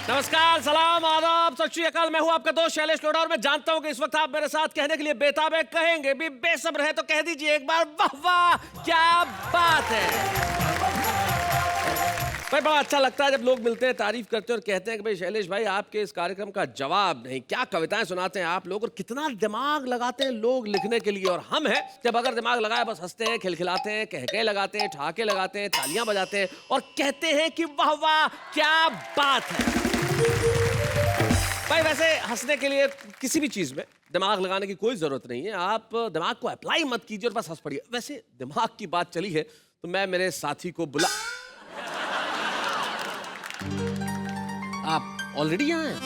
नमस्कार, सलाम, आदाब, सत श्री अकाल। मैं हूं आपका दोस्त शैलेश लोढ़ा और मैं जानता हूं कि इस वक्त आप मेरे साथ कहने के लिए बेताब है। कहेंगे भी, बेसब्र है तो कह दीजिए एक बार, वाह वाह क्या बात है। भाई बड़ा अच्छा लगता है जब लोग मिलते हैं, तारीफ करते हैं और कहते हैं कि भाई शैलेश भाई आपके इस कार्यक्रम का जवाब नहीं, क्या कविताएं सुनाते हैं आप लोग और कितना दिमाग लगाते हैं लोग लिखने के लिए। और हम हैं जब अगर दिमाग लगाए बस हंसते हैं, खिलखिलाते हैं, कहके लगाते हैं, ठहाके लगाते हैं, तालियां बजाते हैं और कहते हैं कि वाह वाह क्या बात है। भाई वैसे हंसने के लिए किसी भी चीज में दिमाग लगाने की कोई जरूरत नहीं है। आप दिमाग को अप्लाई मत कीजिए और बस हंस पड़िए। वैसे दिमाग की बात चली है तो मैं मेरे साथी को बुला। आप ऑलरेडी यहाँ हैं?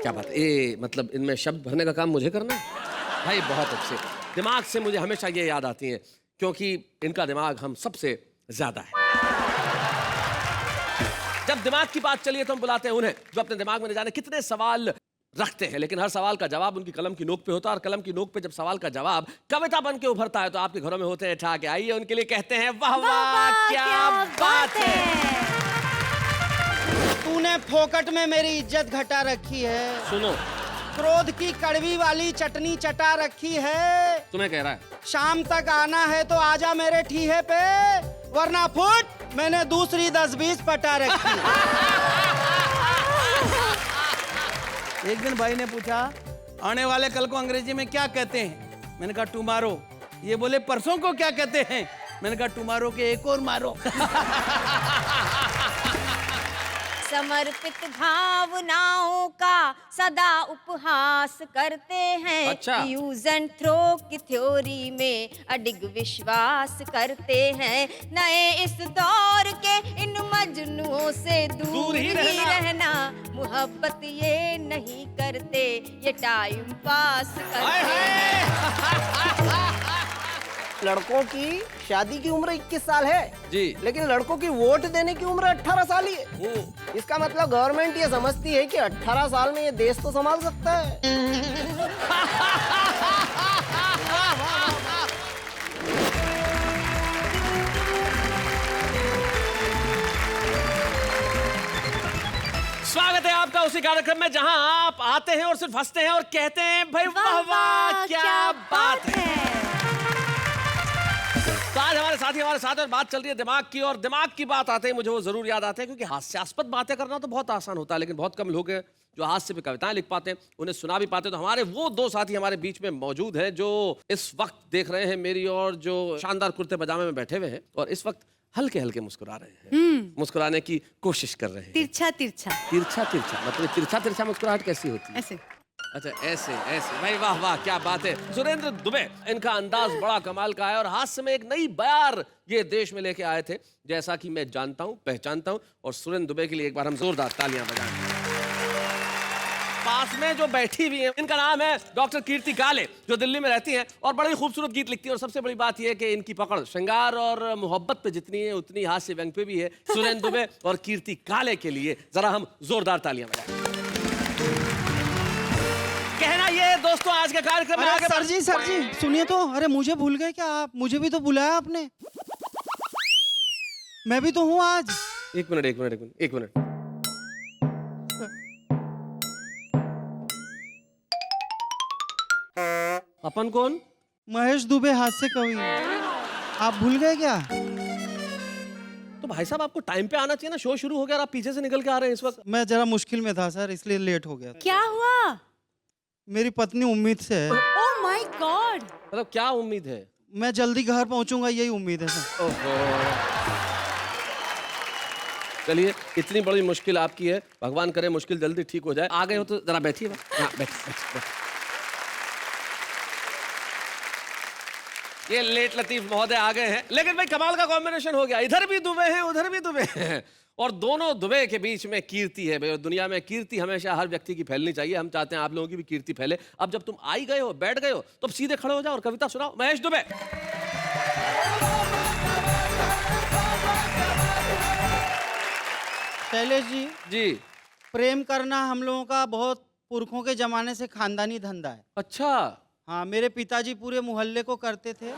क्या बात है, मतलब इनमें शब्द भरने का काम मुझे करना है? भाई बहुत अच्छे। दिमाग से मुझे हमेशा ये याद आती हैं क्योंकि इनका दिमाग हम सबसे ज्यादा है। जब दिमाग की बात चली है तो हम बुलाते हैं उन्हें जो अपने दिमाग में न जाने कितने सवाल रखते हैं, लेकिन हर सवाल का जवाब उनकी कलम की नोक पे होता है। और कलम की नोक पे जब सवाल का जवाब कविता बन के उभरता है तो आपके घरों में होते हैं ठहाके। आइए उनके लिए कहते हैं वाह वाह क्या बात है। तूने फोकट में मेरी इज्जत घटा रखी है। सुनो, क्रोध की कड़वी वाली चटनी चटा रखी है। तुम्हें कह रहा है शाम तक आना है तो आजा मेरे ठीहे पे, वरना फुट मैंने दूसरी 10-20 पटा रखी है। एक दिन भाई ने पूछा आने वाले कल को अंग्रेजी में क्या कहते हैं। मैंने कहा टुमारो। ये बोले परसों को क्या कहते हैं। मैंने कहा टुमारो के एक और मारो। समर्पित भावनाओं का सदा उपहास करते हैं। अच्छा। यूज एंड थ्रो की थ्योरी में अडिग विश्वास करते हैं। नए इस दौर के इन मजनुओं से दूर ही रहना। मोहब्बत ये नहीं करते, ये टाइम पास करते हैं। लड़कों की शादी की उम्र 21 साल है जी, लेकिन लड़कों की वोट देने की उम्र 18 साल ही है। इसका मतलब गवर्नमेंट ये समझती है कि 18 साल में ये देश तो संभाल सकता है। स्वागत है आपका उसी कार्यक्रम में जहां आप आते हैं और सिर्फ हंसते हैं और कहते हैं भाई वाह वाह क्या बात है। तो आज हमारे साथी हमारे साथ और बात चल रही है दिमाग की, और दिमाग की बात आते ही मुझे वो जरूर याद आते हैं क्योंकि हास्यास्पद बातें करना तो बहुत आसान होता है लेकिन बहुत कम लोग हैं जो हास्य पे कविताएं लिख पाते हैं, उन्हें सुना भी पाते हैं। तो हमारे वो दो साथी हमारे बीच में मौजूद हैं जो इस वक्त देख रहे हैं मेरी और जो शानदार कुर्ते पजामे में बैठे हुए हैं और इस वक्त हल्के हल्के मुस्कुरा रहे हैं, मुस्कुराने की कोशिश कर रहे हैं। तिरछा तिरछा तिरछा तिरछा मतलब तिरछा तिरछा मुस्कुराहट कैसी होती है? ऐसे। अच्छा ऐसे ऐसे, भाई वाह वाह क्या बात है। सुरेंद्र दुबे, इनका अंदाज बड़ा कमाल का है और हास्य में एक नई बयार ये देश में लेके आए थे जैसा कि मैं जानता हूं, पहचानता हूं। और सुरेंद्र दुबे के लिए एक बार हम जोरदार तालियां बजाएं। पास में जो बैठी हुई है इनका नाम है डॉक्टर कीर्ति काले, जो दिल्ली में रहती हैं और बड़ी खूबसूरत गीत लिखती है। और सबसे बड़ी बात यह है कि इनकी पकड़ श्रृंगार और मोहब्बत पे जितनी है उतनी हास्य व्यंग पे भी है। सुरेंद्र दुबे और कीर्ति काले के लिए जरा हम जोरदार तालियां बजाएं। कहना ये दोस्तों आज के कार्यक्रम में आगे सर जी सुनिए तो। अरे मुझे भूल गए क्या आप? मुझे भी तो बुलाया आपने। मैं भी तो हूँ आज। एक मिनट। अपन कौन? महेश दुबे हास्य कवि। आप भूल गए क्या? तो भाई साहब आपको टाइम पे आना चाहिए ना, शो शुरू हो गया और आप पीछे से निकल के आ रहे हैं इस वक्त। मैं जरा मुश्किल में था सर, इसलिए लेट हो गया। क्या हुआ? मेरी पत्नी उम्मीद से है। Oh my God. मतलब क्या उम्मीद है? मैं जल्दी घर पहुंचूंगा, यही उम्मीद है सर। ओहो, चलिए इतनी बड़ी मुश्किल आपकी है, भगवान करे मुश्किल जल्दी ठीक हो जाए। आ गए हो तो जरा बैठिए। हाँ बैठ। ये लेट लतीफ महोदय आ गए हैं, लेकिन भाई कमाल का कॉम्बिनेशन हो गया। इधर भी दुबे हैं उधर भी दुबे हैं और दोनों दुबे के बीच में कीर्ति है भाई। और दुनिया में कीर्ति हमेशा हर व्यक्ति की फैलनी चाहिए। हम चाहते हैं आप लोगों की भी कीर्ति फैले। अब जब तुम आई गए हो, बैठ गए हो, तो अब सीधे खड़े हो जाओ और कविता सुनाओ। महेश दुबे। शैलेश जी, प्रेम करना हम लोगों का बहुत पुरखों के जमाने से खानदानी धंधा है। अच्छा। हाँ, मेरे पिताजी पूरे मोहल्ले को करते थे।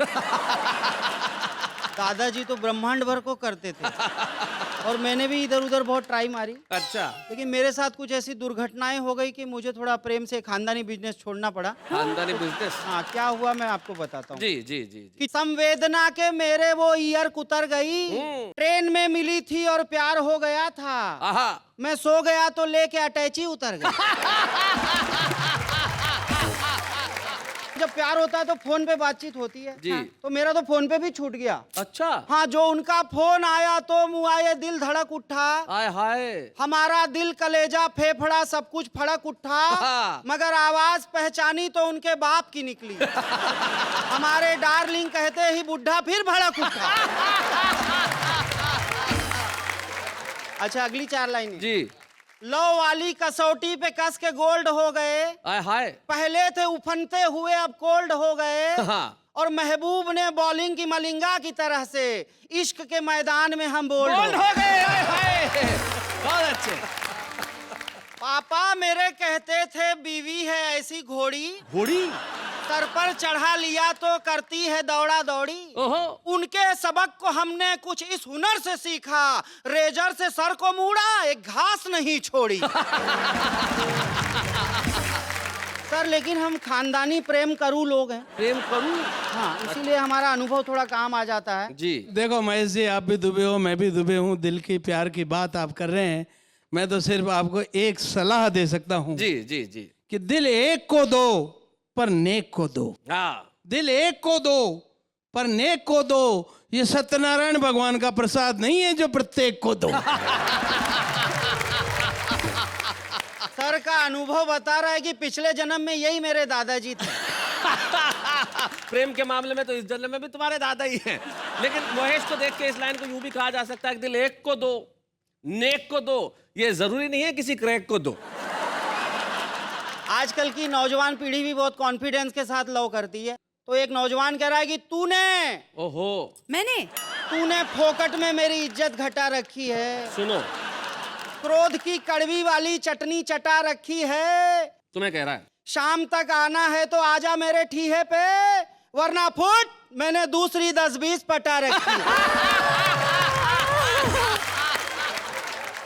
दादाजी तो ब्रह्मांड भर को करते थे। और मैंने भी इधर उधर बहुत ट्राई मारी, अच्छा, लेकिन मेरे साथ कुछ ऐसी दुर्घटनाएं हो गई कि मुझे थोड़ा प्रेम से खानदानी बिजनेस छोड़ना पड़ा। खानदानी बिजनेस। हाँ, क्या हुआ मैं आपको बताता हूँ। जी जी जी जी। कि संवेदना के मेरे वो ईयर कुतर गई, ट्रेन में मिली थी और प्यार हो गया था। आहा, मैं सो गया तो लेके अटैची उतर गई। जब प्यार होता है तो फोन पे बातचीत होती है। जी। तो मेरा तो फोन पे भी छूट गया। अच्छा, हाँ, जो उनका फोन आया तो मुआ ये दिल धड़क उठा। आय हाय। हमारा दिल कलेजा फेफड़ा सब कुछ फड़क उठा। हाँ। मगर आवाज पहचानी तो उनके बाप की निकली। हमारे डार्लिंग कहते ही बुढ़ा फिर भड़क उठा। अच्छा, अगली 4 लाइन जी। लो वाली कसौटी पे कस के गोल्ड हो गए। आय हाय। पहले थे उफनते हुए अब कोल्ड हो गए। हाँ। और महबूब ने बॉलिंग की मलिंगा की तरह से इश्क के मैदान में हम बोल्ड बोल्ड हो गए। आय हाय, बहुत अच्छे। पापा मेरे कहते थे बीवी है ऐसी घोड़ी, घोड़ी। सर पर चढ़ा लिया तो करती है दौड़ा दौड़ी। ओहो। उनके सबक को हमने कुछ इस हुनर से सीखा, रेजर से सर को मूड़ा एक घास नहीं छोड़ी। सर, लेकिन हम खानदानी प्रेम करू लोग हैं। प्रेम करूं। हाँ, इसीलिए हमारा अनुभव थोड़ा काम आ जाता है। जी। देखो महेश जी, आप भी दुबे हो, मैं भी दुबे हूँ। दिल की प्यार की बात आप कर रहे हैं। मैं तो सिर्फ आपको एक सलाह दे सकता हूँ जी जी जी। कि दिल एक को दो पर नेक को दो। हाँ। दिल एक को दो पर नेक को दो। ये सत्यनारायण भगवान का प्रसाद नहीं है जो प्रत्येक को दो। सर का अनुभव बता रहा है कि पिछले जन्म में यही मेरे दादाजी थे। प्रेम के मामले में तो इस जन्म में भी तुम्हारे दादा ही हैं। लेकिन महेश को देख के इस लाइन को यूं भी कहा जा सकता है कि दिल एक को दो, नेक को दो। ये जरूरी नहीं है किसी क्रैक को दो। आजकल की नौजवान पीढ़ी भी बहुत कॉन्फिडेंस के साथ लव करती है। तो एक नौजवान कह रहा है कि तूने फोकट में मेरी इज्जत घटा रखी है। सुनो, क्रोध की कड़वी वाली चटनी चटा रखी है। तुम्हें कह रहा है। शाम तक आना है तो आजा मेरे ठीहे पे, वरना फुट मैंने दूसरी 10-20 पटा रखी है।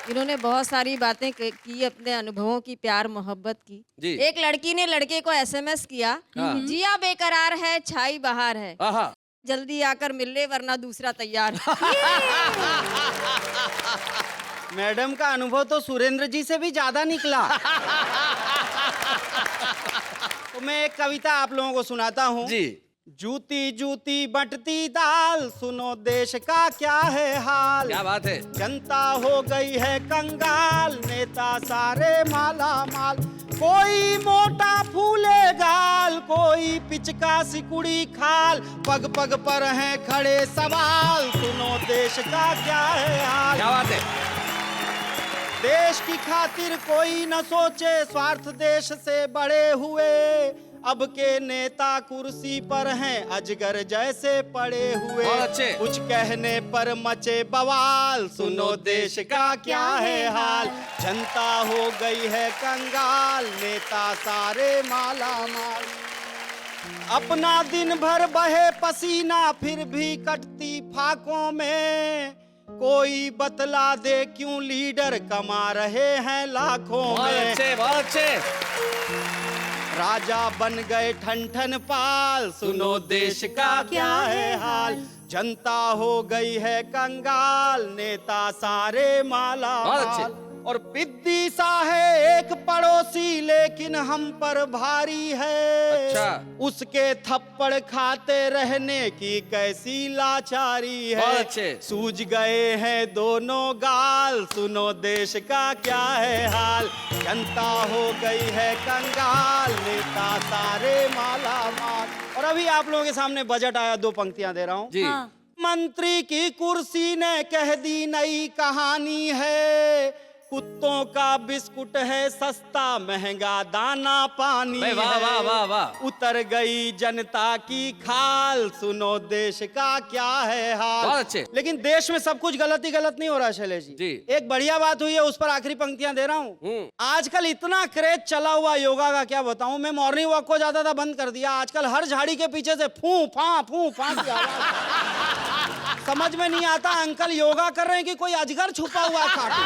इन्होंने बहुत सारी बातें की, अपने अनुभवों की, प्यार मोहब्बत की। जी। एक लड़की ने लड़के को एसएमएस किया, जिया बेकरार है छाई बहार है, आहा। जल्दी आकर मिल ले वरना दूसरा तैयार। मैडम का अनुभव तो सुरेंद्र जी से भी ज्यादा निकला। तो मैं एक कविता आप लोगों को सुनाता हूँ। जी। जूती जूती बंटती दाल, सुनो देश का क्या है हाल। क्या बात है। जनता हो गई है कंगाल, नेता सारे माला माल। कोई मोटा फूले गाल, कोई पिचका सिकुड़ी खाल। पग पग पर हैं खड़े सवाल, सुनो देश का क्या है हाल। क्या बात है। देश की खातिर कोई न सोचे, स्वार्थ देश से बड़े हुए। अब के नेता कुर्सी पर हैं, अजगर जैसे पड़े हुए। बहुत अच्छे। कुछ कहने पर मचे बवाल, सुनो देश का क्या है हाल। जनता हो गई है कंगाल, नेता सारे माला माल। अपना दिन भर बहे पसीना, फिर भी कटती फाकों में। कोई बतला दे क्यों लीडर कमा रहे हैं लाखों बहुत में। अच्छे, बहुत अच्छे। राजा बन गए ठन ठन पाल, सुनो देश का क्या है हाल। जनता हो गई है कंगाल, नेता सारे माला बहुत माल। अच्छे। और पिद्दी सा है एक पड़ोसी, लेकिन हम पर भारी है। अच्छा। उसके थप्पड़ खाते रहने की कैसी लाचारी है। बहुत अच्छे। सूझ गए हैं दोनों गाल, सुनो देश का क्या है हाल। जनता हो गई है कंगाल, नेता सारे माला माल। और अभी आप लोगों के सामने बजट आया, 2 पंक्तियां दे रहा हूं। जी। मंत्री की कुर्सी ने कह दी नई कहानी है। कुत्तों का बिस्कुट है सस्ता महंगा दाना पानी भाई वाह, है। वाह, वाह, वाह। उतर गई जनता की खाल, सुनो देश का क्या है हाल। बहुत अच्छे। लेकिन देश में सब कुछ गलत ही गलत नहीं हो रहा शैलेश जी। जी। एक बढ़िया बात हुई है, उस पर आखिरी पंक्तियां दे रहा हूँ। आजकल इतना क्रेज चला हुआ योगा का, क्या बताऊं। मैं मॉर्निंग वॉक को ज्यादा था बंद कर दिया। आजकल हर झाड़ी के पीछे से फू फा की आवाज। समझ में नहीं आता अंकल योगा कर रहे हैं कि कोई अजगर छुपा हुआ है खाट में।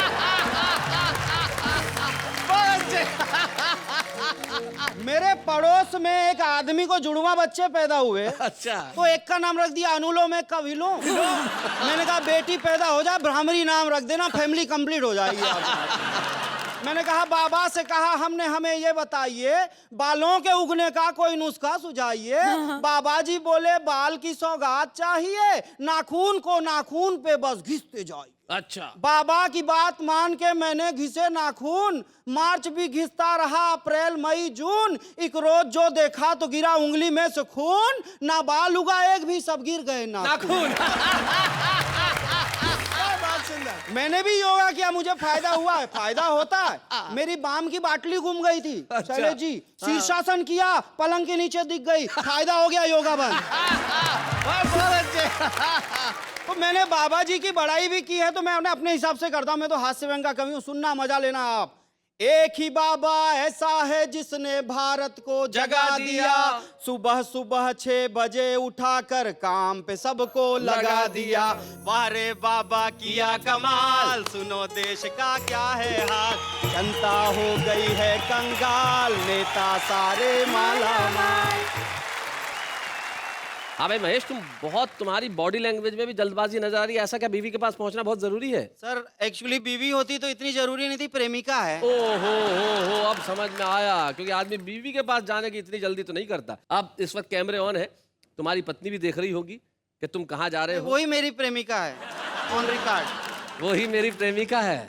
मेरे पड़ोस में एक आदमी को जुड़वा बच्चे पैदा हुए। अच्छा। तो एक का नाम रख दिया अनुलोम, एक का विलोम। मैंने कहा बेटी पैदा हो जाए भ्रामरी नाम रख देना, फैमिली कंप्लीट हो जाएगी। मैंने कहा बाबा से कहा हमने, हमें ये बताइए बालों के उगने का कोई नुस्खा सुझाइए। बाबा जी बोले बाल की सौगात चाहिए, नाखून को नाखून पे बस घिसते जाइए। अच्छा। बाबा की बात मान के मैंने घिसे नाखून, मार्च भी घिसता रहा, अप्रैल मई जून, एक रोज जो देखा तो गिरा उंगली में से खून, ना बाल उगा एक भी, सब गिर गए नाखून। मैंने भी योगा किया, मुझे फायदा हुआ है, फायदा होता है। मेरी बाम की बाटली घूम गई थी शैलेश जी, शीर्षासन किया पलंग के नीचे दिख गई, फायदा हो गया, योगा बंद। तो मैंने बाबा जी की बड़ाई भी की है, तो मैं उन्हें अपने हिसाब से करता हूं। मैं तो हास्य व्यंग का कवि हूं, सुनना मजा लेना आप। एक ही बाबा ऐसा है जिसने भारत को जगा दिया, सुबह सुबह 6 बजे उठाकर काम पे सबको लगा दिया। वाह रे बाबा किया कमाल, सुनो देश का क्या है हाल। जनता हो गई है कंगाल, नेता सारे माला माल। हाँ भाई महेश, तुम्हारी बॉडी लैंग्वेज में भी जल्दबाजी नजर आ रही है। ऐसा क्या बीवी के पास पहुंचना बहुत जरूरी है? सर एक्चुअली बीवी होती तो इतनी जरूरी नहीं थी, प्रेमिका है। ओ हो, अब समझ में आया, क्योंकि आदमी बीवी के पास जाने की इतनी जल्दी तो नहीं करता। अब इस वक्त कैमरे ऑन है, तुम्हारी पत्नी भी देख रही होगी कि तुम कहाँ जा रहे हो। वही मेरी प्रेमिका है, ऑन रिकॉर्ड। वही मेरी प्रेमिका है।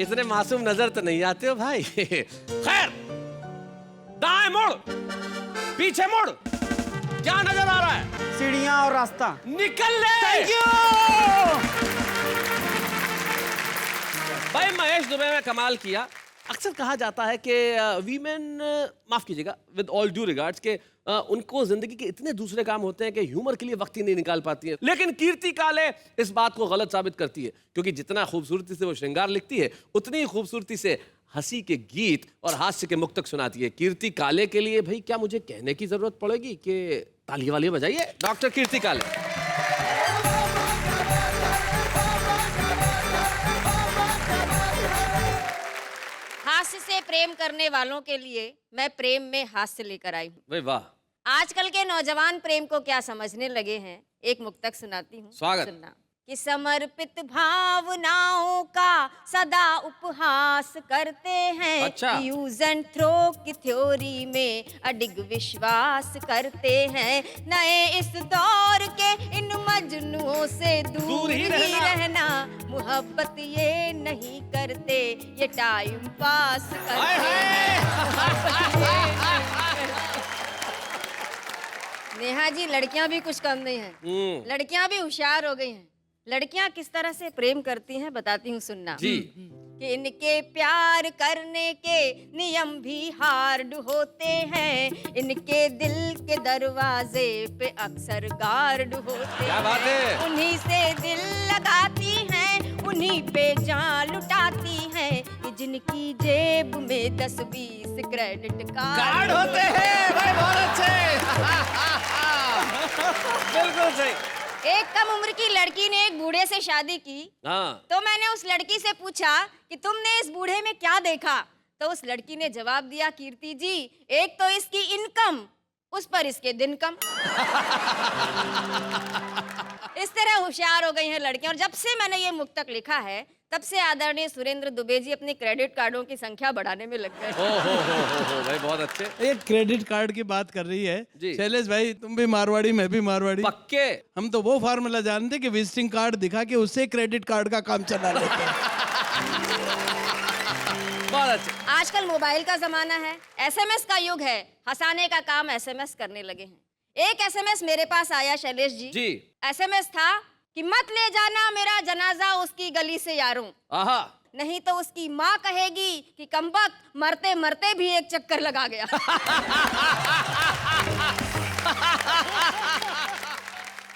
इतने मासूम नजर तो नहीं आते हो भाई। खैर, दाएं मुड़, पीछे मुड़, क्या नजर आ रहा है? सीढ़ियां और रास्ता। निकल ले। Thank you. भाई महेश दुबे में कमाल किया। अक्सर कहा जाता है कि वीमेन, माफ कीजिएगा, विद ऑल ड्यू रिगार्ड्स, के उनको जिंदगी के इतने दूसरे काम होते हैं कि ह्यूमर के लिए वक्त ही नहीं निकाल पाती है। लेकिन कीर्ति काले इस बात को गलत साबित करती है, क्योंकि जितना खूबसूरती से वो श्रृंगार लिखती है, उतनी ही खूबसूरती से हंसी के गीत और हास्य के मुक्तक सुनाती है। कीर्ति काले के लिए भाई क्या मुझे कहने की जरूरत पड़ेगी कि ताली वाली बजाइए डॉक्टर कीर्ति काले। हास्य से प्रेम करने वालों के लिए मैं प्रेम में हास्य लेकर आई हूँ। भाई वाह। आजकल के नौजवान प्रेम को क्या समझने लगे हैं, एक मुक्तक सुनाती हूँ, स्वागत। सुनना। कि समर्पित भावनाओं का सदा उपहास करते हैं। अच्छा। यूज एंड थ्रो की थ्योरी में अडिग विश्वास करते हैं। नए इस दौर के इन मजनुओं से दूर ही रहना, मोहब्बत ये नहीं करते, ये टाइम पास करते हैं। नेहा जी, लड़कियां भी कुछ कम नहीं है, लड़कियां भी होशियार हो गई हैं। लड़कियां किस तरह से प्रेम करती हैं बताती हूँ, सुनना। जी। कि इनके प्यार करने के नियम भी हार्ड होते हैं, इनके दिल के दरवाजे पे अक्सर गार्ड होते क्या बात हैं। है? उन्हीं से दिल लगाती हैं, उन्हीं पे जान लुटाती हैं, कि जिनकी जेब में 10-20 क्रेडिट कार्ड होते हैं। भाई बहुत अच्छे। बिल्कुल सही। एक कम उम्र की लड़की ने एक बूढ़े से शादी की। हाँ। तो मैंने उस लड़की से पूछा कि तुमने इस बूढ़े में क्या देखा? तो उस लड़की ने जवाब दिया, कीर्ति जी, एक तो इसकी इनकम, उस पर इसके दिन कम। इस तरह होशियार हो गई हैं लड़कियां। और जब से मैंने ये मुक्तक लिखा है, तब से आदरणीय सुरेंद्र दुबे जी अपने क्रेडिट कार्डों की संख्या बढ़ाने में लग गए। हो भाई बहुत अच्छे। ये क्रेडिट कार्ड की बात कर रही है जी। शैलेश भाई, तुम भी मारवाड़ी, मैं भी मारवाड़ी। पक्के। हम तो वो फार्मूला जानते कि विजिटिंग कार्ड दिखा के उससे क्रेडिट कार्ड का काम चला लेते हैं। बहुत अच्छे। आजकल मोबाइल का जमाना है, एसएमएस का युग है, हंसाने का काम एसएमएस करने लगे हैं। एक एसएमएस मेरे पास आया शैलेश जी। जी। एसएमएस था कि मत ले जाना मेरा जनाजा उसकी गली से यारों। आहा। नहीं तो उसकी माँ कहेगी कि कमबख्त मरते मरते भी एक चक्कर लगा गया।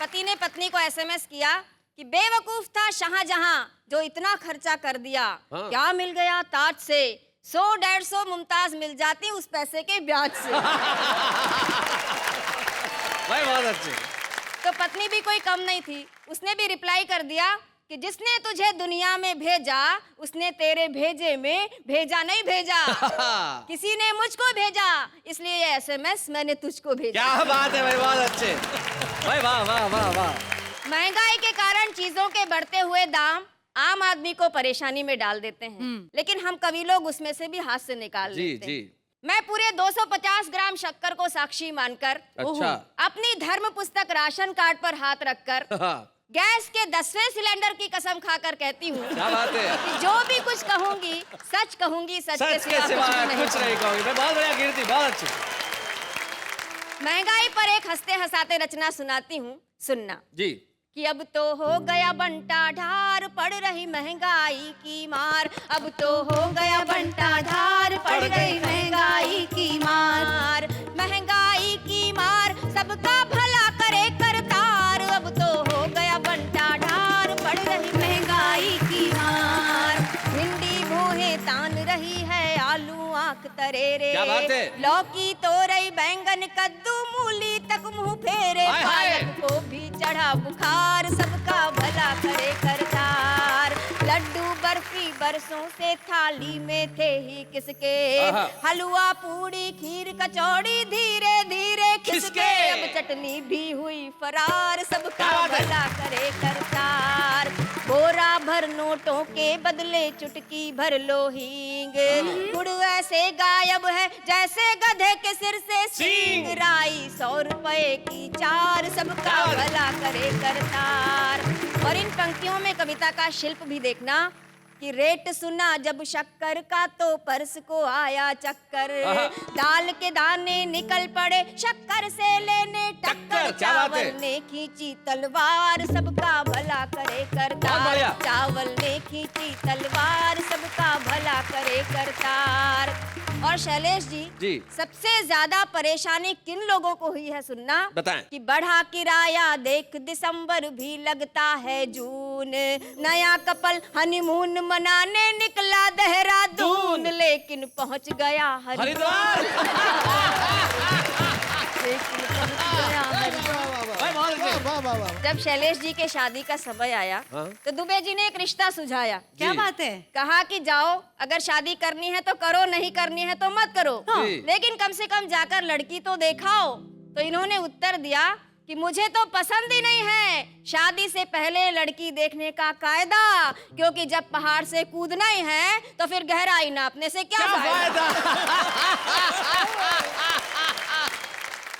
पति ने पत्नी को एसएमएस किया कि बेवकूफ था शाहजहां जो इतना खर्चा कर दिया। हाँ। क्या मिल गया ताज से, 100-150 मुमताज मिल जाती उस पैसे के ब्याज से। भाई बहुत अच्छे। तो पत्नी भी कोई कम नहीं थी, उसने भी रिप्लाई कर दिया कि जिसने तुझे दुनिया में भेजा उसने तेरे भेजे में भेजा नहीं भेजा। किसी ने मुझको भेजा इसलिए ये एसएमएस मैंने तुझको भेजा। क्या बात है भाई, बहुत अच्छे भाई, वाह वाह वाह वाह। महंगाई के कारण चीजों के बढ़ते हुए दाम आम आदमी को परेशानी में डाल देते हैं, लेकिन हम कवि लोग उसमें से भी हाथ से निकाल जी लेते हैं। जी। मैं पूरे 250 ग्राम शक्कर को साक्षी मानकर अच्छा। अपनी धर्म पुस्तक राशन कार्ड पर हाथ रखकर गैस के 10वें सिलेंडर की कसम खाकर कहती हूँ क्या बात है, कि जो भी कुछ कहूंगी सच कहूंगी, सच सच के सिवा कुछ नहीं कहूंगी। मैं बहुत बढ़िया कीर्ति, बहुत अच्छी। महंगाई पर एक हंसते हंसाते रचना सुनाती हूँ, सुनना जी। कि अब तो हो गया बंटा ढार, पड़ रही महंगाई की मार। अब तो हो गया बंटा ढार, पड़ रही महंगाई की मार। महंगाई की मार सबका भला करे करतार। अब तो हो गया बंटा ढार, पड़ रही महंगाई की मार। भिंडी भोहे तान रही है, आलू आंख तरेरे। क्या बात है? लौकी तोरई बैंगन कद्दू मूली तक मुंह फेरे। हाय हाय। पालक को भी चढ़ा बुखार, सबका भला करे करतार। लड्डू बर्फी बरसों से थाली में थे ही किसके। आहा। हलवा पूड़ी खीर कचौड़ी धीरे धीरे खिसके। खिसके। अब चटनी भी हुई फरार, सबका क्या बात है? भला करे करतार। बोरा भर नोटों के बदले चुटकी भर लो हींग। गुड़ ऐसे गायब है जैसे गधे के सिर से सींग। राई 100 रुपए की 4, सबका भला करे करतार। और इन पंक्तियों में कविता का शिल्प भी देखना कि रेट सुना जब शक्कर का तो पर्स को आया चक्कर। दाल के दाने निकल पड़े शक्कर से लेने टक्कर। क्या बात है? चावल ने खींची तलवार, सबका भला करे बहुत करतार। बढ़िया। चावल ने खींची तलवार, सबका भला करे करतार। और शैलेश जी, सबसे ज्यादा परेशानी किन लोगों को हुई है सुनना, बताएं। कि बढ़ा किराया देख दिसंबर भी लगता है जून। नया कपल हनीमून मनाने निकला देहरादून, लेकिन पहुंच गया हरिद्वार। लेकिन पहुंच गया हरिद्वार। भाई बहुत अच्छे। जब शैलेश जी के शादी का समय आया तो दुबे जी ने एक रिश्ता सुझाया। क्या बात है? कहा कि जाओ, अगर शादी करनी है तो करो, नहीं करनी है तो मत करो, लेकिन कम से कम जाकर लड़की तो देखाओ। तो इन्होंने उत्तर दिया कि मुझे तो पसंद ही नहीं है शादी से पहले लड़की देखने का कायदा, क्योंकि जब पहाड़ से कूदना ही है तो फिर गहराई नापने से क्या फायदा।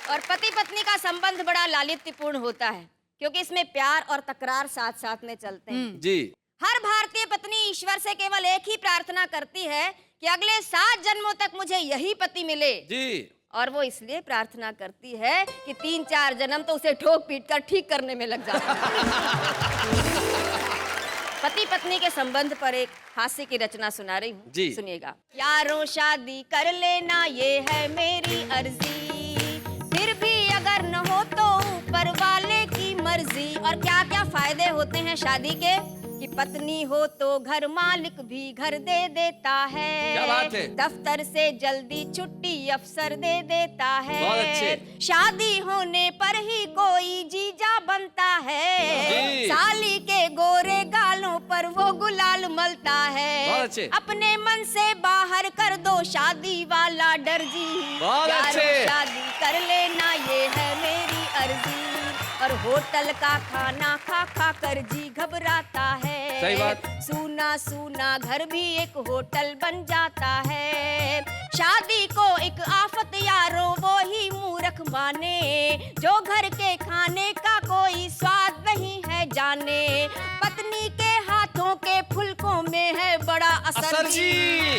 और पति पत्नी का संबंध बड़ा लालित्यपूर्ण होता है, क्योंकि इसमें प्यार और तकरार साथ साथ में चलते हैं। जी। हर भारतीय पत्नी ईश्वर से केवल एक ही प्रार्थना करती है कि अगले 7 जन्मों तक मुझे यही पति मिले। जी। और वो इसलिए प्रार्थना करती है कि 3-4 जन्म तो उसे ठोक पीट कर ठीक करने में लग जाता है। पति पत्नी के संबंध पर एक हास्य की रचना सुना रही हूँ, सुनिएगा। यारों शादी कर लेना ये है मेरी अर्जी, फिर भी अगर न हो तो ऊपर वाले की मर्जी। और क्या क्या फायदे होते हैं शादी के, कि पत्नी हो तो घर मालिक भी घर दे देता है। क्या बात है? दफ्तर से जल्दी छुट्टी अफसर दे देता है। बहुत अच्छे। शादी होने पर ही कोई जीजा बनता है। साली के गोरे गालों पर वो गुलाल मलता है। बहुत अच्छे। अपने मन से बाहर कर दो शादी वाला डर जी। बहुत अच्छे। शादी कर लेना ये है मेरी अर्जी, और होटल का खाना खा खा कर जी घबराता है। सही बात। सूना सूना घर भी एक होटल बन जाता है। शादी को एक आफत यारो वो ही मूर्ख माने, जो घर के खाने का कोई स्वाद नहीं है जाने। पत्नी के हाथों के फुलकों में है बड़ा असर जी।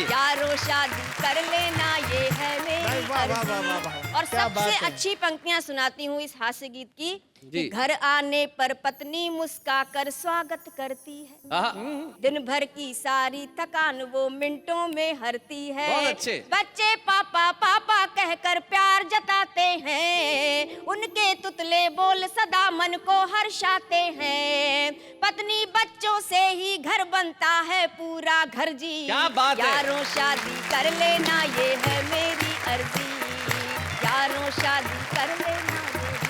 यारो शादी कर लेना ये है मेरी अर्जी, और क्या बात सबसे है। अच्छी पंक्तियां सुनाती हूँ इस हास्य गीत की जी। कि घर आने पर पत्नी मुस्काकर स्वागत करती है, आहा, दिन भर की सारी थकान वो मिनटों में हरती है। बहुत अच्छे। बच्चे पापा पापा कहकर प्यार जताते हैं, उनके तुतले बोल सदा मन को हर्षाते हैं। पत्नी बच्चों से ही घर बनता है पूरा घर जी, क्या बात है। यारों शादी कर लेना ये है मेरी अर्जी, यारों शादी कर लेना ये है।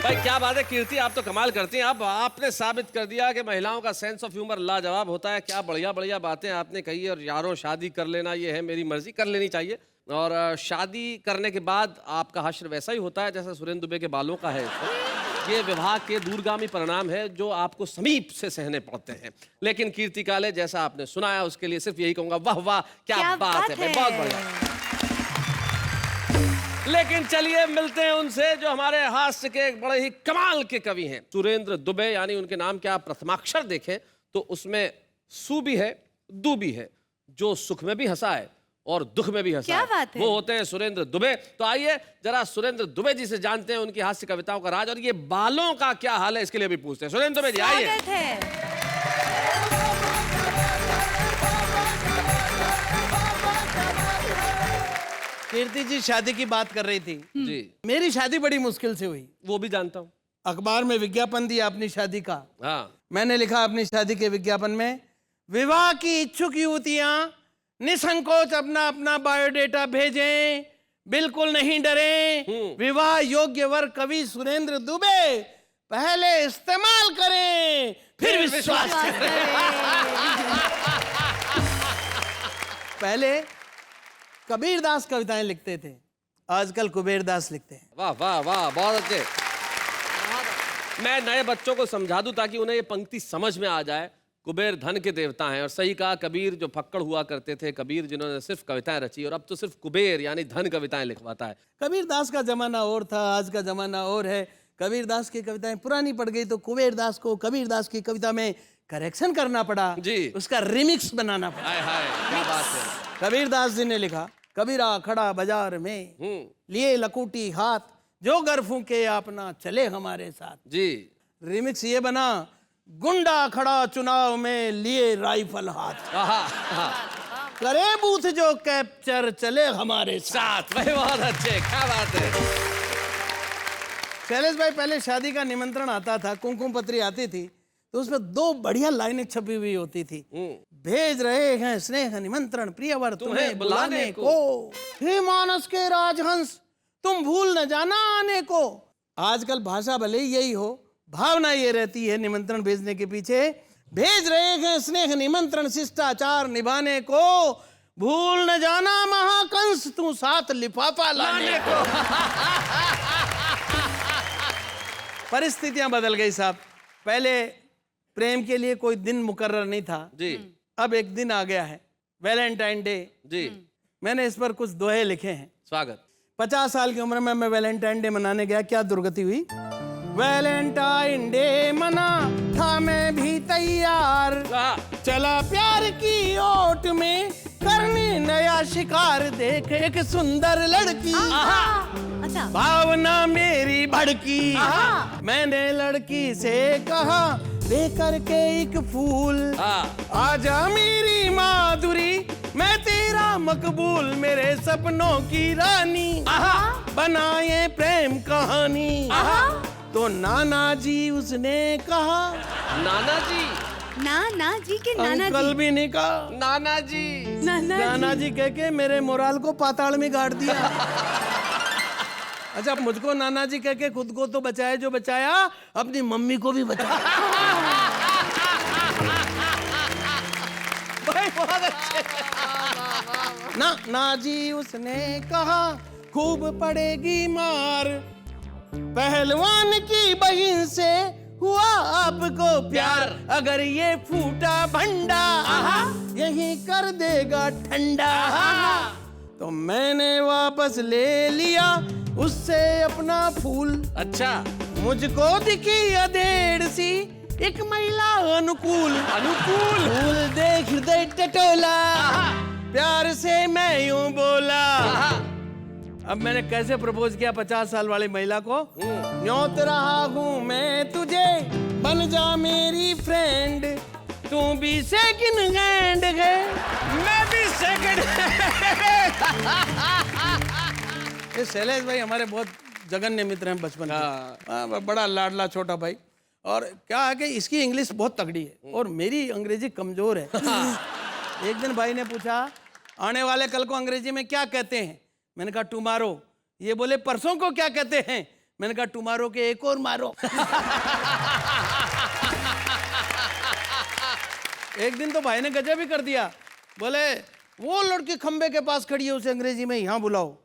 भाई क्या बात है कीर्ति, आप तो कमाल करती हैं। अब आपने साबित कर दिया कि महिलाओं का सेंस ऑफ ह्यूमर लाजवाब होता है। क्या बढ़िया बढ़िया बातें आपने कही। और यारों शादी कर लेना ये है मेरी मर्जी, कर लेनी चाहिए। और शादी करने के बाद आपका हश्र वैसा ही होता है जैसा सुरेंद्र दुबे के बालों का है। ये विवाह के दूरगामी परिणाम है जो आपको समीप से सहने पड़ते हैं। लेकिन कीर्ति काले जैसा आपने सुनाया उसके लिए सिर्फ यही कहूंगा, वाह वाह क्या बात है भाई, बहुत बढ़िया। लेकिन चलिए मिलते हैं उनसे जो हमारे हास्य के एक बड़े ही कमाल के कवि हैं, सुरेंद्र दुबे। यानी उनके नाम के आप प्रथमाक्षर देखें तो उसमें सु भी है, दू भी है, जो सुख में भी हंसा है और दुख में भी हंसा क्या है, बात है? वो होते हैं सुरेंद्र दुबे। तो आइए जरा सुरेंद्र दुबे जी से जानते हैं उनकी हास्य कविताओं का राज, और ये बालों का क्या हाल है इसके लिए भी पूछते हैं। सुरेंद्र दुबे जी आइए। स्वागत है। कीर्ति जी शादी की बात कर रही थी। जी मेरी शादी बड़ी मुश्किल से हुई। वो भी जानता हूँ। अखबार में विज्ञापन दिया अपनी शादी का। हाँ मैंने लिखा अपनी शादी के विज्ञापन में, विवाह की इच्छुक युवतियां निसंकोच अपना अपना बायोडेटा भेजें, बिल्कुल नहीं डरें। विवाह योग्य वर कवि सुरेंद्र दुबे पहले इस्तेमाल करें फिर विश्वास करें। पहले कबीरदास कविताएं लिखते थे, आजकल कुबेरदास लिखते हैं। वाह वाह वाह, बहुत अच्छे। मैं नए बच्चों को समझा दूं ताकि उन्हें ये पंक्ति समझ में आ जाए। कुबेर धन के देवता हैं, और सही कहा, कबीर जो फक्कड़ हुआ करते थे, कबीर जिन्होंने सिर्फ कविताएं रची, और अब तो सिर्फ कुबेर यानी धन कविताएं लिखवाता है। कबीरदास का जमाना और था, आज का जमाना और है। कबीरदास की कविताएं पुरानी पड़ गई तो कुबेरदास को कबीरदास की कविता में करेक्शन करना पड़ा जी। उसका रिमिक्स बनाना पड़ा। हाय हाय क्या बात है। कबीरदास जी ने लिखा, कबीरा खड़ा बाजार में लिए लकूटी हाथ, जो गर फूके अपना चले हमारे साथ। जी रिमिक्स ये बना, गुंडा खड़ा चुनाव में लिए राइफल हाथ, आहा, आहा। करे बूथ जो कैप्चर चले हमारे साथ। साथ भाई बहुत अच्छे, क्या बात है। शैलेश भाई, पहले शादी का निमंत्रण आता था, कुमकुम पत्री आती थी, तो उसमें दो बढ़िया लाइनें छपी हुई होती थी। भेज रहे हैं स्नेह निमंत्रण प्रियवर तुम्हें बुलाने को, हे मानस के राजहंस तुम भूल न जाना आने को। आजकल भाषा भले ही यही हो, भावना ये रहती है निमंत्रण भेजने के पीछे, भेज रहे हैं स्नेह निमंत्रण शिष्टाचार निभाने को, भूल न जाना महाकंस तू साथ लिफाफा लाने को। परिस्थितियां बदल गई साहब। पहले प्रेम के लिए कोई दिन मुकर्रर नहीं था जी अब एक दिन आ गया है, वैलेंटाइन डे। जी मैंने इस पर कुछ दोहे लिखे हैं। स्वागत। 50 साल की उम्र में मैं वैलेंटाइन डे मनाने गया, क्या दुर्गति हुई। वैलेंटाइन डे मना था मैं भी तैयार, चला प्यार की ओट में करने नया शिकार, देख एक सुंदर लड़की, अच्छा भावना मेरी भड़की, मैंने लड़की से कहा लेकर के एक फूल, आजा मेरी माधुरी मैं तेरा मकबूल, मेरे सपनों की रानी बनाए प्रेम कहानी। तो नाना जी उसने कहा, नाना जी, नाना जी के नाना अंकल जी, भी नहीं कहा, नाना जी, नाना जी कह के मेरे मोराल को पाताल में गाड़ दिया। अच्छा, मुझको नाना जी कह के खुद को तो बचाया जो बचाया, अपनी मम्मी को भी बचाया। भाई बहुत अच्छे। ना जी उसने कहा खूब पड़ेगी मार, पहलवान की बहन से हुआ आपको प्यार, अगर ये फूटा भंडा यही कर देगा ठंडा। तो मैंने वापस ले लिया उससे अपना फूल, अच्छा मुझको दिखी अधेड़ सी एक महिला अनुकूल अनुकूल फूल देख हृदय टटोला, प्यार से मैं यूं बोला। अब मैंने कैसे प्रपोज किया 50 साल वाली महिला को? न्योत रहा हूं मैं तुझे, बन जा मेरी फ्रेंड, तू भी सेकंड हैंड है, मैं भी सेकंड। ये शैलेश भाई हमारे बहुत जघन्य मित्र हैं बचपन के। बड़ा लाडला छोटा भाई। और क्या है कि इसकी इंग्लिश बहुत तगड़ी है और मेरी अंग्रेजी कमजोर है। एक दिन भाई ने पूछा आने वाले कल को अंग्रेजी में क्या कहते हैं? मैंने कहा टुमारो। ये बोले परसों को क्या कहते हैं? मैंने कहा टुमारो के एक और मारो। एक दिन तो भाई ने गजब ही कर दिया, बोले वो लड़की खंबे के पास खड़ी है उसे अंग्रेजी में यहाँ बुलाओ।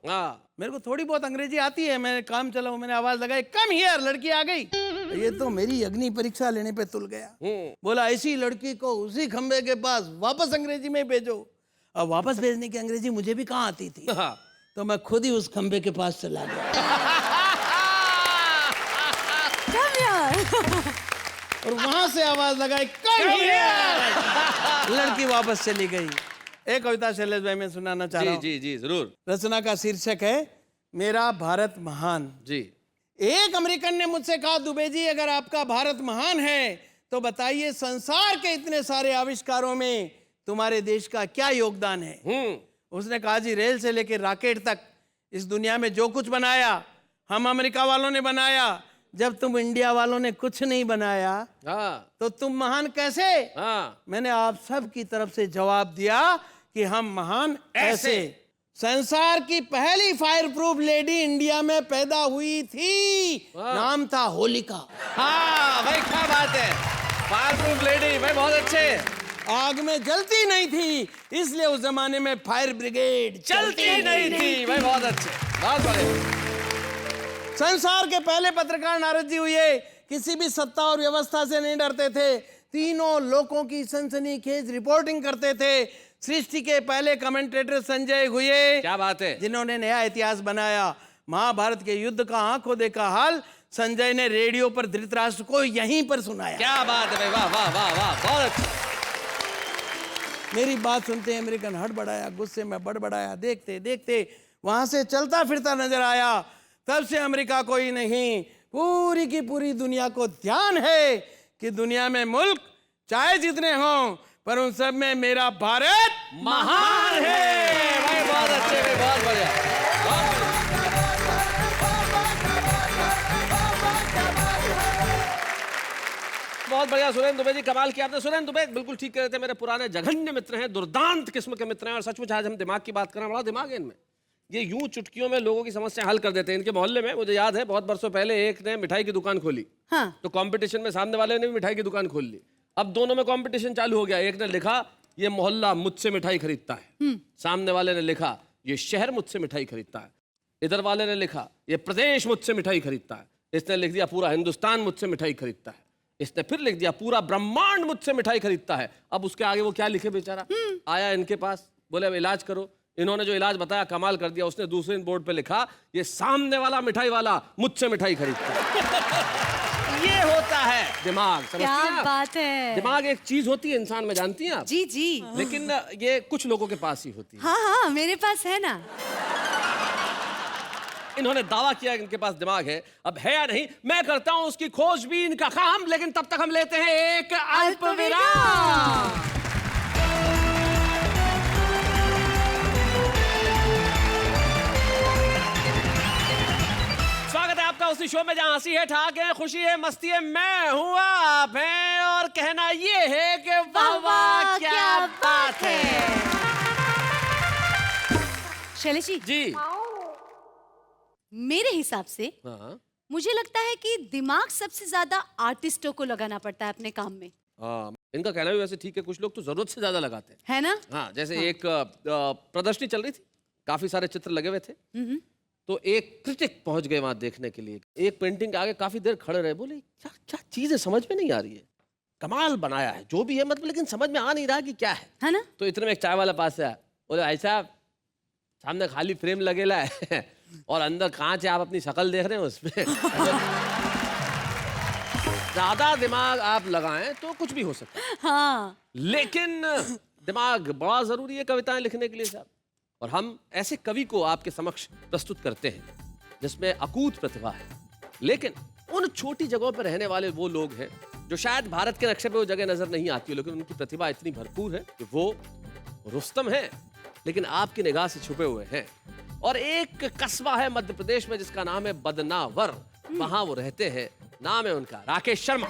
मेरे को थोड़ी बहुत अंग्रेजी आती है, मैंने काम चला, मैंने आवाज लगाई कम हियर, लड़की आ गई। ये तो मेरी अग्नि परीक्षा लेने पे तुल गया। बोला ऐसी लड़की को उसी खंबे के पास वापस अंग्रेजी में भेजो। अब वापस भेजने की अंग्रेजी मुझे भी कहाँ आती थी, तो मैं खुद ही उस खंबे के पास चला गया। और वहां से आवाज लगाई कम हियर, लड़की वापस चली गई। एक कविता शैलेश भाई मैं सुनाना चाह रहा हूँ। जी जी जरूर। रचना का शीर्षक है मेरा भारत महान। जी। एक अमेरिकन ने मुझसे कहा दुबे जी अगर आपका भारत महान है तो बताइए संसार के इतने सारे आविष्कारों में तुम्हारे देश का क्या योगदान है? उसने कहा जी रेल से लेकर रॉकेट तक इस दुनिया में जो कुछ बनाया हम अमेरिका वालों ने बनाया। जब तुम इंडिया वालों ने कुछ नहीं बनाया तो तुम महान कैसे? मैंने आप सब की तरफ से जवाब दिया कि हम महान ऐसे। संसार की पहली फायर प्रूफ लेडी इंडिया में पैदा हुई थी, नाम था होलिका। हाँ भाई क्या बात है, फायर प्रूफ लेडी भाई बहुत अच्छे। आग में जलती नहीं थी इसलिए उस जमाने में फायर ब्रिगेड चलती नहीं थी भाई, बहुत अच्छे, बहुत बड़े। संसार के पहले पत्रकार नारद जी हुए, किसी भी सत्ता और व्यवस्था से नहीं डरते थे, तीनों लोगों की सनसनीखेज रिपोर्टिंग करते थे। सृष्टि के पहले कमेंटेटर संजय हुए, क्या बात है, जिन्होंने नया इतिहास बनाया। महाभारत के युद्ध का आंखों देखा हाल संजय ने रेडियो पर धृतराष्ट्र को यहीं पर सुनाया। क्या बात है भाई, वाह वाह वाह वाह, बहुत अच्छा। मेरी बात सुनते अमेरिकन हड़बड़ाया, गुस्से में बड़बड़ाया, देखते देखते वहां से चलता फिरता नजर आया। तब से अमेरिका को ही नहीं पूरी की पूरी दुनिया को ध्यान है कि दुनिया में मुल्क चाहे जितने हों पर उन सब में मेरा भारत महान है भाई, बहुत अच्छे भाई, बहुत बढ़िया, बहुत बढ़िया। सुरेंद्र दुबे जी कमाल किया आपने। सुरेंद्र दुबे बिल्कुल ठीक कह रहे थे, मेरे पुराने जघन्य मित्र हैं, दुर्दांत किस्म के मित्र हैं। और सचमुच आज हम दिमाग की बात करें, बड़ा दिमाग है इनमें, ये यूं चुटकियों में लोगों की समस्या हल कर देते हैं। इनके मोहल्ले में मुझे याद है बहुत बरसों पहले एक ने मिठाई की दुकान खोली। तो कंपटीशन में सामने वाले ने भी मिठाई की दुकान खोल ली। अब दोनों में कंपटीशन चालू हो गया। एक ने लिखा ये मोहल्ला मुझसे मिठाई खरीदता है, सामने वाले ने लिखा ये शहर मुझसे मिठाई खरीदता है, इधर वाले ने लिखा ये प्रदेश मुझसे मिठाई खरीदता है, इसने लिख दिया पूरा हिंदुस्तान मुझसे मिठाई खरीदता है, इसने फिर लिख दिया पूरा ब्रह्मांड मुझसे मिठाई खरीदता है। अब उसके आगे वो क्या लिखे बेचारा? आया इनके पास, बोले अब इलाज करो। इन्होंने जो इलाज बताया कमाल कर दिया, उसने दूसरे बोर्ड पे लिखा ये सामने वाला मिठाई वाला मुझसे मिठाई खरीदता है। ये होता है दिमाग, समझती हैं आप? क्या बात है। दिमाग एक चीज होती है इंसान में, जानती हैं आप? जी जी। लेकिन ये कुछ लोगों के पास ही होती है। हाँ हाँ मेरे पास है ना। इन्होंने दावा किया कि इनके पास दिमाग है, अब है या नहीं मैं करता हूं उसकी खोजबीन का काम, लेकिन तब तक हम लेते हैं एक अल्प विराम। स्वागत है आपका उसी शो में जहां हंसी है, ठाक है, खुशी है, मस्ती है, मैं हूं आप हैं, और कहना ये है कि वाह वाह क्या बात है। शैलेश जी मेरे हिसाब से हाँ मुझे लगता है कि दिमाग सबसे ज्यादा आर्टिस्टों को लगाना पड़ता है अपने काम में। हाँ, इनका कहना भी वैसे ठीक है, कुछ लोग तो जरूरत से ज्यादा लगाते हैं, है ना? हाँ जैसे एक प्रदर्शनी चल रही थी, काफी सारे चित्र लगे हुए थे, तो एक क्रिटिक पहुंच गए वहां देखने के लिए, एक पेंटिंग के आगे काफी देर खड़े रहे, बोले क्या क्या चीज है समझ में नहीं आ रही है, कमाल बनाया है जो भी है मतलब, लेकिन समझ में आ नहीं रहा कि क्या है ना? तो इतने में एक चाय वाला पास से आया, बोले भाई साहब सामने खाली फ्रेम लगेला है और अंदर कांच है, आप अपनी शक्ल देख रहे हैं उसमें। ज्यादा दिमाग आप लगाएं तो कुछ भी हो सकता है, हाँ लेकिन दिमाग बड़ा जरूरी है कविताएं लिखने के लिए साहब। और हम ऐसे कवि को आपके समक्ष प्रस्तुत करते हैं जिसमें अकूत प्रतिभा है, लेकिन उन छोटी जगहों पर रहने वाले वो लोग हैं जो शायद भारत के नक्शे पे वो जगह नजर नहीं आती हो, लेकिन उनकी प्रतिभा इतनी भरपूर है कि वो रुस्तम है लेकिन आपकी निगाह से छुपे हुए हैं। और एक कस्बा है मध्य प्रदेश में जिसका नाम है बदनावर, वहां वो रहते हैं। नाम है उनका राकेश शर्मा।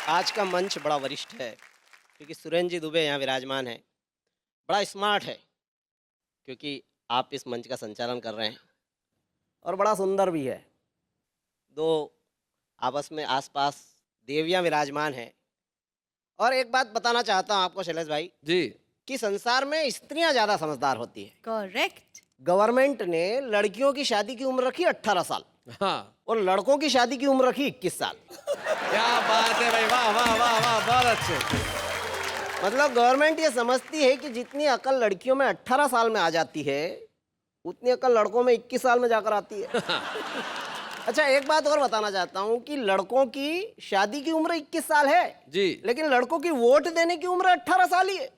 आज का मंच बड़ा वरिष्ठ है क्योंकि सुरेंद्र जी दुबे यहाँ विराजमान है। बड़ा स्मार्ट है क्योंकि आप इस मंच का संचालन कर रहे हैं, और बड़ा सुंदर भी है। दो आपस में आसपास देवियाँ विराजमान हैं। और एक बात बताना चाहता हूँ आपको शैलेश भाई जी, कि संसार में स्त्रियाँ ज़्यादा समझदार होती है। करेक्ट। गवर्नमेंट ने लड़कियों की शादी की उम्र रखी 18 साल हाँ और लड़कों की शादी की उम्र रखी 21 साल। क्या बात है भाई, वाह वाह वाह वाह, बहुत अच्छे। मतलब गवर्नमेंट ये समझती है कि जितनी अकल लड़कियों में 18 साल में आ जाती है उतनी अकल लड़कों में 21 साल में जाकर आती है। अच्छा, एक बात और बताना चाहता हूँ कि लड़कों की शादी की उम्र 21 साल है जी। लेकिन लड़कों की वोट देने की उम्र 18 साल ही है।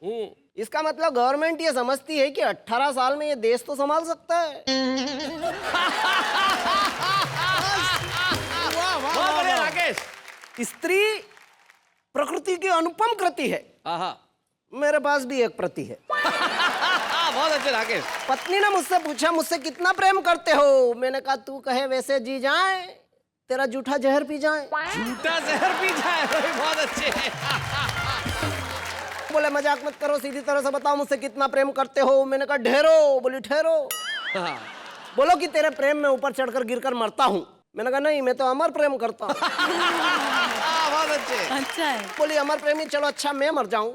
इसका मतलब गवर्नमेंट ये समझती है कि 18 साल में ये देश तो संभाल सकता है। बहुत बढ़िया राकेश। स्त्री प्रकृति की अनुपम कृति है। आहा, मेरे पास भी एक प्रति है। बहुत अच्छे राकेश। पत्नी ने मुझसे पूछा, मुझसे कितना प्रेम करते हो? मैंने कहा तू कहे वैसे जी जाए, तेरा जूठा जहर पी जाए। झूठा जहर पी जाए, बहुत अच्छे। बोले मजाक मत करो, सीधी तरह से बताओ मुझसे कितना प्रेम करते हो? मैंने कहा ढेरो। बोली ठहरो। हाँ। बोलो कि तेरे प्रेम में ऊपर चढ़कर गिरकर मरता हूँ। मैंने कहा नहीं, मैं तो अमर प्रेम करता हूँ। बहुत अच्छे। अच्छा है। बोली अमर प्रेमी, चलो अच्छा मैं मर जाऊं,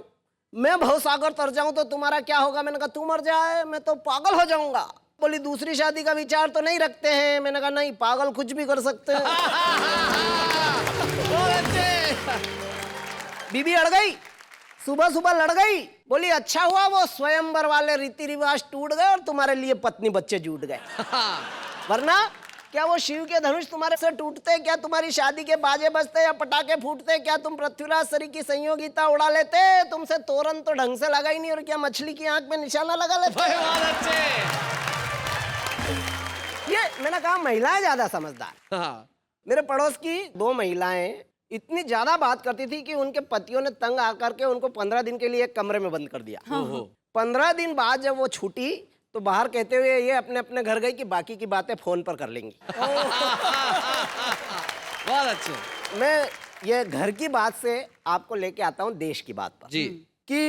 मैं भवसागर तर जाऊं तो तुम्हारा क्या होगा? मैंने कहा तू मर जाए, मैं तो पागल हो जाऊंगा। बोली दूसरी शादी का विचार तो नहीं रखते हैं? मैंने कहा नहीं, पागल कुछ भी कर सकते हैं। बहुत अच्छे। बीबी अड़ गई, सुबह सुबह लड़ गई। बोली अच्छा हुआ वो स्वयंवर वाले रीति रिवाज टूट गए और तुम्हारे लिए पत्नी बच्चे जुट गए, वरना क्या वो शिव के धनुष तुम्हारे से टूटते? क्या तुम्हारी शादी के बाजे बजते या पटाखे फूटते? क्या तुम पृथ्वीराज सरी की संयोगिता उड़ा लेते? तुमसे तोरण तो ढंग से लगा ही नहीं, और क्या मछली की आंख में निशाना लगा लेते? बहुत अच्छे। ये मैंने कहा महिलाएं ज्यादा समझदार। हाँ। मेरे पड़ोस की 2 महिलाएं इतनी ज्यादा बात करती थी कि उनके पतियों ने तंग आकर के उनको 15 दिन के लिए एक कमरे में बंद कर दिया। 15 दिन बाद जब वो छूटी तो बाहर कहते हुए ये अपने अपने घर गई कि बाकी की बातें फोन पर कर लेंगी। बहुत अच्छे। मैं ये घर की बात से आपको लेके आता हूँ देश की बात पर जी। कि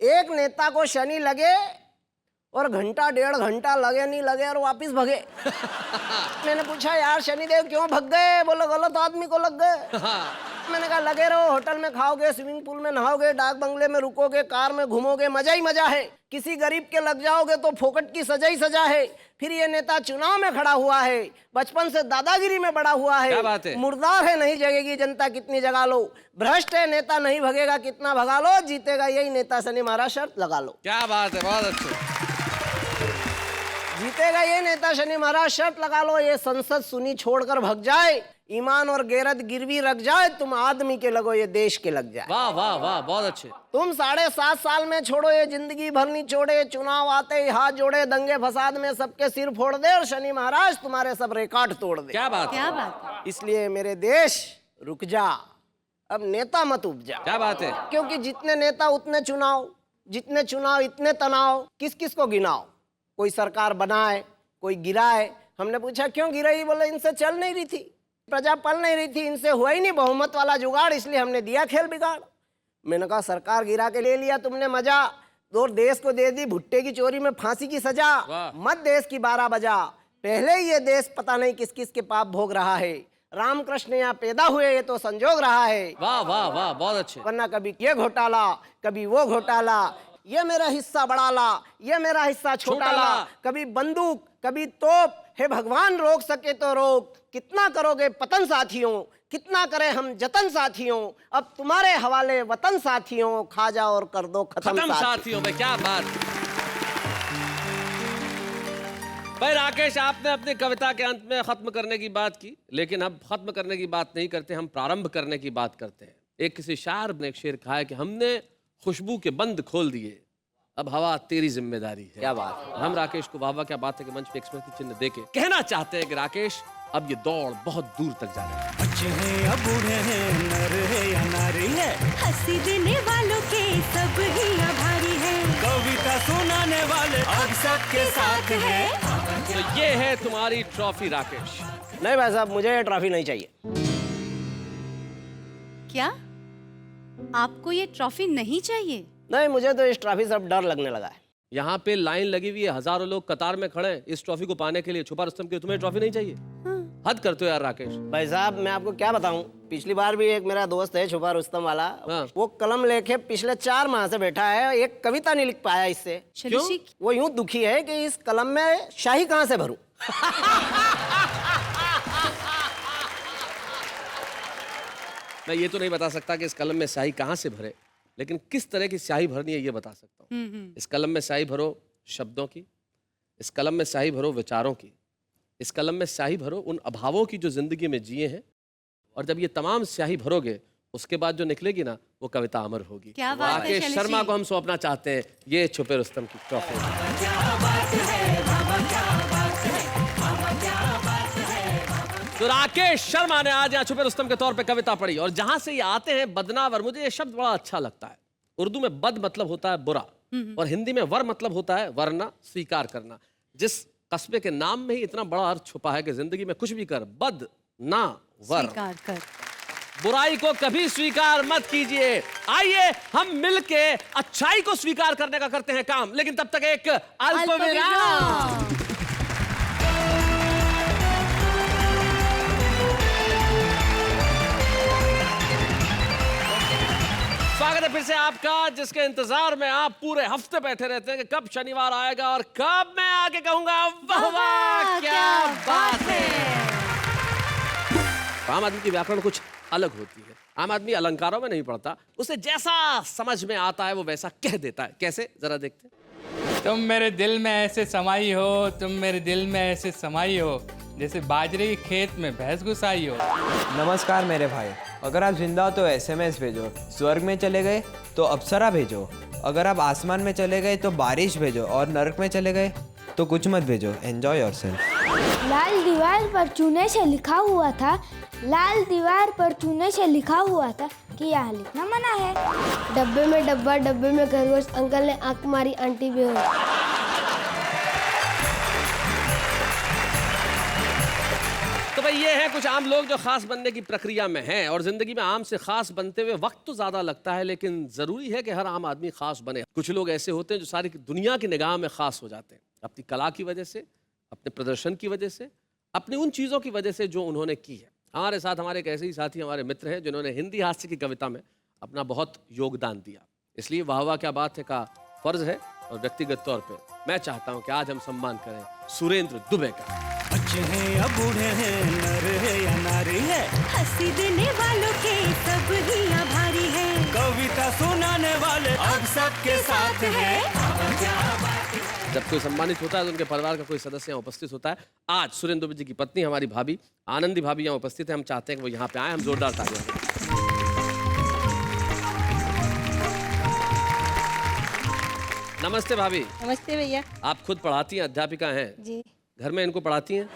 एक नेता को शनि लगे और घंटा 1.5 घंटा लगे नहीं लगे और वापिस भगे। मैंने पूछा यार शनिदेव क्यों भग गए? बोलो गलत आदमी को लग गए। मैंने कहा लगे रहो, होटल में खाओगे, स्विमिंग पूल में नहाओगे, डाक बंगले में रुकोगे, कार में घूमोगे, मजा ही मजा है। किसी गरीब के लग जाओगे तो फोकट की सजा ही सजा है। फिर ये नेता चुनाव में खड़ा हुआ है, बचपन से दादागिरी में बड़ा हुआ क्या बात है? है, मुर्दार है, नहीं जगेगी जनता कितनी जगा लो, भ्रष्ट है नेता नहीं भगेगा कितना भगा लो, जीतेगा यही नेता शनि महाराज शर्त लगा लो। क्या बात है, बहुत अच्छे। जीतेगा ये नेता शनि महाराज शर्त लगा लो। ये संसद सुनी छोड़कर भग जाए, ईमान और गैरत गिरवी रख जाए, तुम आदमी के लगो ये देश के लग जाए। वाह वाह वाह, बहुत अच्छे। तुम 7.5 साल में छोड़ो ये जिंदगी भर नहीं छोड़े, चुनाव आते ही हाथ जोड़े, दंगे फसाद में सबके सिर फोड़ दे और शनि महाराज तुम्हारे सब रिकॉर्ड तोड़ दे। क्या बात है, क्या बात है। इसलिए मेरे देश रुक जा, अब नेता मत उपजा। क्या बात है। क्योंकि जितने नेता उतने चुनाव, जितने चुनाव इतने तनाव, किस किस को गिनाओ? कोई सरकार बनाए, कोई गिराए। हमने पूछा क्यों गिराई? बोले इनसे चल नहीं रही थी, प्रजा पल नहीं रही थी, इनसे हुआ ही नहीं बहुमत वाला जुगाड़, इसलिए हमने दिया खेल बिगाड़। मैंने कहा सरकार गिरा के ले लिया तुमने मजा, और देश को दे दी भुट्टे की चोरी में फांसी की सजा। मत देश की 12 बजा, पहले ही ये देश पता नहीं किस किस के पाप भोग रहा है। रामकृष्ण यहाँ पैदा हुए ये तो संजोग रहा है। वाह वाह वाह, बहुत अच्छे। वरना कभी ये घोटाला, कभी वो घोटाला, ये मेरा हिस्सा बड़ा ला, ये मेरा हिस्सा छोटा ला, कभी बंदूक कभी तोप। हे भगवान रोक सके तो रोक, कितना करोगे पतन साथियों, कितना करें हम जतन साथियों, अब तुम्हारे हवाले वतन साथियों, खा जाओ और कर दो खत्म खत्म साथियों। साथियों में। क्या बात। भाई राकेश, आपने अपनी कविता के अंत में खत्म करने की बात की, लेकिन अब खत्म करने की बात नहीं करते, हम प्रारंभ करने की बात करते हैं। एक किसी शायर ने एक शेर कहा है कि हमने खुशबू के बंद खोल दिए, अब हवा तेरी जिम्मेदारी है। क्या बात है। हम राकेश को वाह वाह क्या बात है कि मंच पे स्मृति चिन्ह देके कहना चाहते हैं कि राकेश अब ये दौड़ बहुत दूर तक जा रही है। बच्चे हैं या बूढ़े हैं, नर है या नारी है, हंसी देने वालों के सब ही आभारी है, कविता सुनाने वाले अब सबके साथ है। तो ये है तुम्हारी ट्रॉफी राकेश। नहीं भाई साहब, मुझे ये ट्रॉफी नहीं चाहिए। क्या आपको ये ट्रॉफी नहीं चाहिए? नहीं, मुझे तो इस ट्रॉफी से अब डर लगने लगा है। यहाँ पे लाइन लगी हुई है, हजारों लोग कतार में खड़े हैं इस ट्रॉफी को पाने के लिए। छुपा रुस्तम की तुम्हें ट्रॉफी नहीं चाहिए? हद करते हो यार राकेश। भाई साहब, मैं आपको क्या बताऊं, पिछली बार भी एक मेरा दोस्त है छुपा रुस्तम वाला, हाँ। वो कलम लेके पिछले 4 माह से बैठा है, एक कविता नहीं लिख पाया इससे। क्यों? वो यूं दुखी है कि इस कलम में शाही कहाँ से भरूं। मैं ये तो नहीं बता सकता कि इस कलम में स्याही कहाँ से भरे, लेकिन किस तरह की स्याही भरनी है ये बता सकता हूँ। इस कलम में स्याही भरो शब्दों की, इस कलम में स्याही भरो विचारों की, इस कलम में स्याही भरो उन अभावों की जो जिंदगी में जिए हैं, और जब ये तमाम स्याही भरोगे उसके बाद जो निकलेगी ना वो कविता अमर होगी। क्या बात है राकेश शैलेश शर्मा जी। को हम सौंपना चाहते हैं ये छुपे रुस्तम की ट्रॉफी। तो राकेश शर्मा ने आज यहाँ छुपे रुस्तम के तौर पे कविता पढ़ी, और जहां से ये आते हैं बदनावर, मुझे ये शब्द बड़ा अच्छा लगता है। उर्दू में बद मतलब होता है बुरा, और हिंदी में वर मतलब होता है वरना, स्वीकार करना। जिस कस्बे के नाम में ही इतना बड़ा अर्थ छुपा है कि जिंदगी में कुछ भी कर, बद ना वर, स्वीकार कर। बुराई को कभी स्वीकार मत कीजिए। आइए हम मिलके अच्छाई को स्वीकार करने का करते हैं काम, लेकिन तब तक एक अल्पविराम। स्वागत है फिर से आपका, जिसके इंतजार में आप पूरे हफ्ते बैठे रहते हैं कि कब शनिवार आएगा और कब मैं आके कहूंगा वाह वाह क्या बात है। आम आदमी की व्याकरण कुछ अलग होती है। आम आदमी अलंकारों में नहीं पढ़ता, उसे जैसा समझ में आता है वो वैसा कह देता है। कैसे, जरा देखते हैं। तुम मेरे दिल में ऐसे समाई हो, तुम मेरे दिल में ऐसे समाई हो, जैसे बाजरे के खेत में भैंस घुसाई हो। नमस्कार मेरे भाई, अगर आप जिंदा हो तो एसएमएस भेजो, स्वर्ग में चले गए तो अप्सरा भेजो, अगर आप आसमान में चले गए तो बारिश भेजो, और नरक में चले गए तो कुछ मत भेजो। Enjoy yourself. लाल दीवार पर चूने से लिखा हुआ था, लाल दीवार पर चूने से लिखा हुआ था कि यहाँ लिखना मना है। डब्बे में डब्बा, डब्बे में खरगोश, अंकल ने आंख मारी, आंटी बेहोश। तो भाई ये है कुछ आम लोग जो खास बनने की प्रक्रिया में हैं, और जिंदगी में आम से खास बनते हुए वक्त तो ज्यादा लगता है, लेकिन जरूरी है कि हर आम आदमी खास बने। कुछ लोग ऐसे होते हैं जो सारी दुनिया की निगाह में खास हो जाते हैं, अपनी कला की वजह से, अपने प्रदर्शन की वजह से, अपनी उन चीज़ों की वजह से जो उन्होंने की है। हमारे साथ हमारे एक ऐसे ही साथी, हमारे मित्र हैं जिन्होंने हिंदी हास्य की कविता में अपना बहुत योगदान दिया। इसलिए वाह वाह क्या बात है का फर्ज है, और व्यक्तिगत तौर पे मैं चाहता हूं कि आज हम सम्मान करें सुरेंद्र दुबे का। बच्चे हैं या बूढ़े हैं, नर है या नारी है, हंसी देने वालों के सब ही आभारी है, कविता सुनाने वाले अब सबके साथ है। जब कोई सम्मानित होता है तो उनके परिवार का कोई सदस्य यहाँ उपस्थित होता है। आज सुरेंद्र दुबे जी की पत्नी हमारी भाभी आनंदी भाभी यहाँ उपस्थित है। हम चाहते हैं कि वो यहाँ पे आए, हम जोरदार तालियां दें। नमस्ते भाभी। नमस्ते भैया आप खुद पढ़ाती हैं, अध्यापिका हैं, जी। घर में इनको पढ़ाती हैं?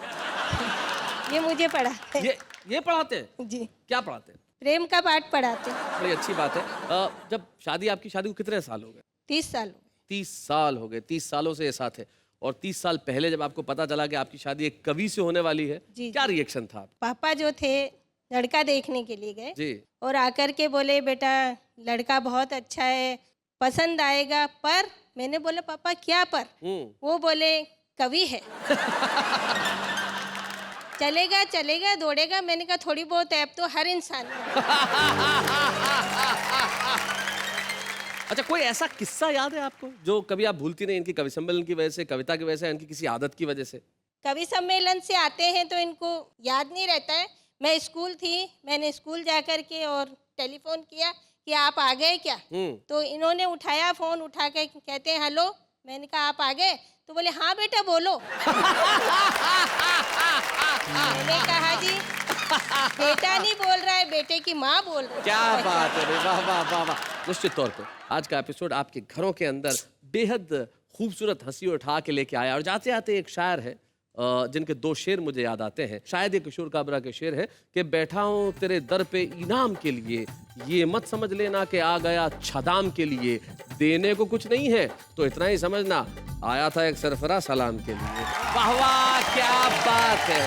ये मुझे पढ़ाते हैं। ये पढ़ाते हैं? जी। क्या पढ़ाते हैं? प्रेम का पाठ पढ़ाते हैं। बड़ी अच्छी बात है। जब आपकी शादी को कितने साल हो गए? 30 साल हो गए। 30 साल हो गए। 30 सालों से ये साथ है, और 30 साल पहले जब आपको पता चला कि आपकी शादी एक कवि से होने वाली है, जी, क्या रिएक्शन था? पापा जो थे लड़का देखने के लिए गए जी। और आकर के बोले बेटा लड़का बहुत अच्छा है, पसंद आएगा, पर मैंने बोला पापा क्या पर? वो बोले कवि है। चलेगा चलेगा दौड़ेगा। मैंने कहा थोड़ी बहुत ऐप तो हर इंसान में। अच्छा, कोई ऐसा किस्सा याद है आपको जो कभी आप भूलती नहीं? इनकी कवि सम्मेलन की वजह से, कविता की वजह से, इनकी किसी आदत की वजह से? कवि सम्मेलन से आते हैं तो इनको याद नहीं रहता है। मैं स्कूल थी, मैंने स्कूल जा कर के और टेलीफोन किया कि आप आ गए क्या? तो इन्होंने उठाया, फोन उठा के कहते हैं हेलो, मैंने कहा आप आ गए? तो बोले हाँ बेटा बोलो। मैंने कहा जी बेटा नहीं बोल रहा है, बेटे की माँ बोल रही है। क्या बात है रे, वाह वाह वाह वाह। निश्चित तौर पे आज का एपिसोड आपके घरों के अंदर बेहद खूबसूरत हंसी उठा के लेके आया। और जाते आते एक शायर है जिनके दो शेर मुझे याद आते हैं। शायद ये किशोर काबरा के शेर है कि बैठा हूँ तेरे दर पे इनाम के लिए, ये मत समझ लेना कि आ गया छदाम के लिए, देने को कुछ नहीं है तो इतना ही समझना आया था एक सरफरा सलाम के लिए। वाह वाह क्या बात है।